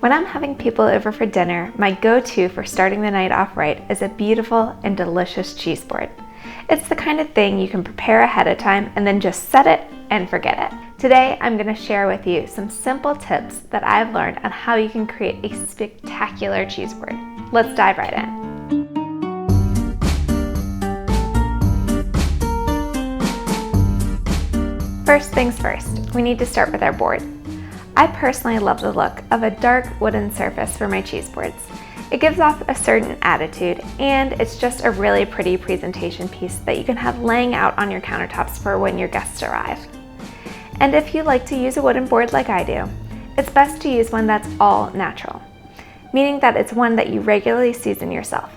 When I'm having people over for dinner, my go-to for starting the night off right is a beautiful and delicious cheese board. It's the kind of thing you can prepare ahead of time and then just set it and forget it. Today, I'm going to share with you some simple tips that I've learned on how you can create a spectacular cheese board. Let's dive right in. First things first, we need to start with our board. I personally love the look of a dark wooden surface for my cheese boards. It gives off a certain attitude, and it's just a really pretty presentation piece that you can have laying out on your countertops for when your guests arrive. And if you like to use a wooden board like I do, it's best to use one that's all natural, meaning that it's one that you regularly season yourself.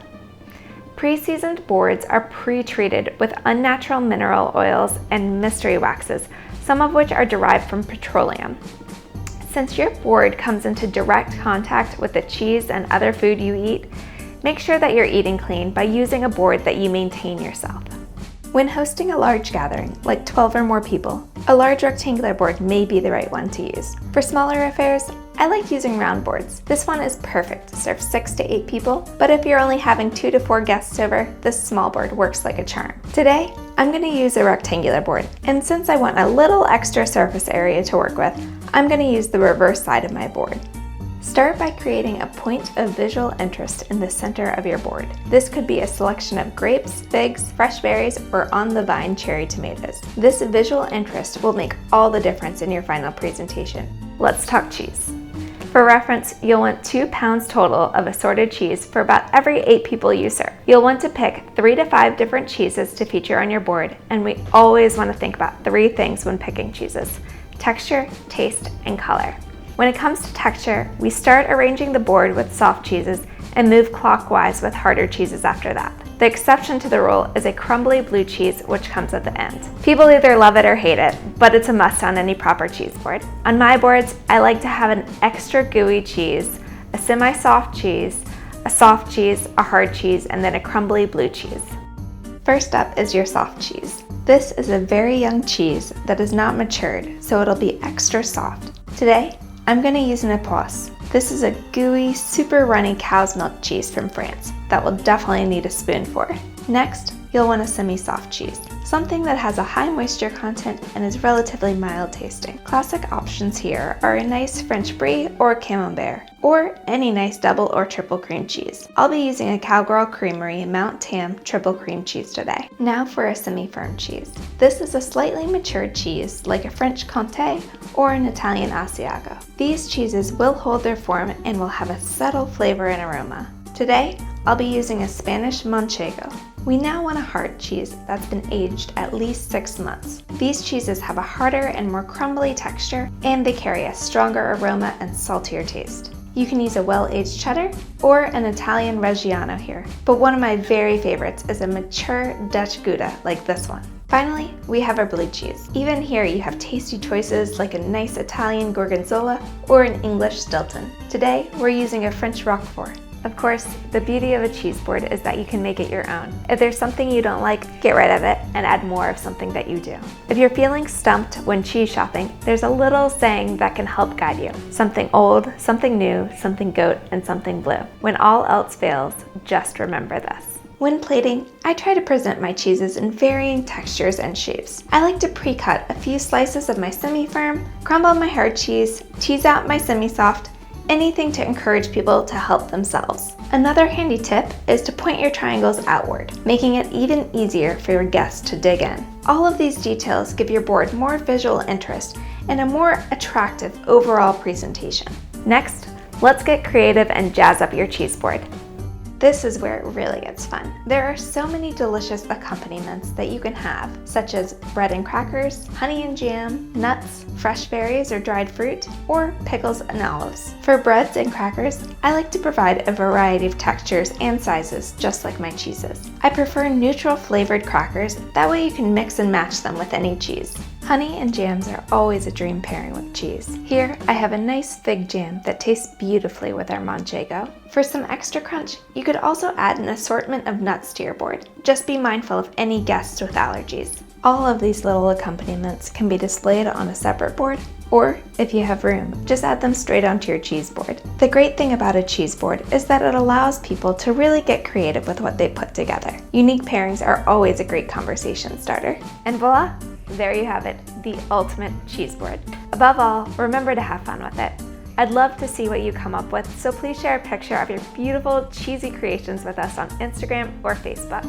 Pre-seasoned boards are pre-treated with unnatural mineral oils and mystery waxes, some of which are derived from petroleum. Since your board comes into direct contact with the cheese and other food you eat, make sure that you're eating clean by using a board that you maintain yourself. When hosting a large gathering, like 12 or more people, a large rectangular board may be the right one to use. For smaller affairs, I like using round boards. This one is perfect to serve 6 to 8 people, but if you're only having 2 to 4 guests over, this small board works like a charm. Today, I'm going to use a rectangular board, and since I want a little extra surface area to work with, I'm going to use the reverse side of my board. Start by creating a point of visual interest in the center of your board. This could be a selection of grapes, figs, fresh berries, or on-the-vine cherry tomatoes. This visual interest will make all the difference in your final presentation. Let's talk cheese. For reference, you'll want 2 pounds total of assorted cheese for about every 8 people you serve. You'll want to pick 3 to 5 different cheeses to feature on your board, and we always want to think about 3 things when picking cheeses: texture, taste, and color. When it comes to texture, we start arranging the board with soft cheeses and move clockwise with harder cheeses after that. The exception to the rule is a crumbly blue cheese, which comes at the end. People either love it or hate it, but it's a must on any proper cheese board. On my boards, I like to have an extra gooey cheese, a semi-soft cheese, a soft cheese, a hard cheese, and then a crumbly blue cheese. First up is your soft cheese. This is a very young cheese that is not matured, so it'll be extra soft. Today, I'm going to use an épaisse. This is a gooey, super runny cow's milk cheese from France that we'll definitely need a spoon for. Next, you'll want a semi-soft cheese, something that has a high moisture content and is relatively mild tasting. Classic options here are a nice French brie or camembert, or any nice double or triple cream cheese. I'll be using a Cowgirl Creamery Mount Tam triple cream cheese today. Now for a semi-firm cheese. This is a slightly matured cheese like a French Comté or an Italian Asiago. These cheeses will hold their form and will have a subtle flavor and aroma. Today, I'll be using a Spanish Manchego. We now want a hard cheese that's been aged at least 6 months. These cheeses have a harder and more crumbly texture, and they carry a stronger aroma and saltier taste. You can use a well-aged cheddar or an Italian Reggiano here, but one of my very favorites is a mature Dutch Gouda like this one. Finally, we have our blue cheese. Even here you have tasty choices like a nice Italian Gorgonzola or an English Stilton. Today, we're using a French Roquefort. Of course, the beauty of a cheese board is that you can make it your own. If there's something you don't like, get rid of it and add more of something that you do. If you're feeling stumped when cheese shopping, there's a little saying that can help guide you. Something old, something new, something goat, and something blue. When all else fails, just remember this. When plating, I try to present my cheeses in varying textures and shapes. I like to pre-cut a few slices of my semi-firm, crumble my hard cheese, tease out my semi-soft, anything to encourage people to help themselves. Another handy tip is to point your triangles outward, making it even easier for your guests to dig in. All of these details give your board more visual interest and a more attractive overall presentation. Next, let's get creative and jazz up your cheese board. This is where it really gets fun. There are so many delicious accompaniments that you can have, such as bread and crackers, honey and jam, nuts, fresh berries or dried fruit, or pickles and olives. For breads and crackers, I like to provide a variety of textures and sizes, just like my cheeses. I prefer neutral flavored crackers, that way you can mix and match them with any cheese. Honey and jams are always a dream pairing with cheese. Here, I have a nice fig jam that tastes beautifully with our Manchego. For some extra crunch, you could also add an assortment of nuts to your board. Just be mindful of any guests with allergies. All of these little accompaniments can be displayed on a separate board, or if you have room, just add them straight onto your cheese board. The great thing about a cheese board is that it allows people to really get creative with what they put together. Unique pairings are always a great conversation starter. And voila, there you have it, the ultimate cheese board. Above all, remember to have fun with it. I'd love to see what you come up with, so please share a picture of your beautiful cheesy creations with us on Instagram or Facebook.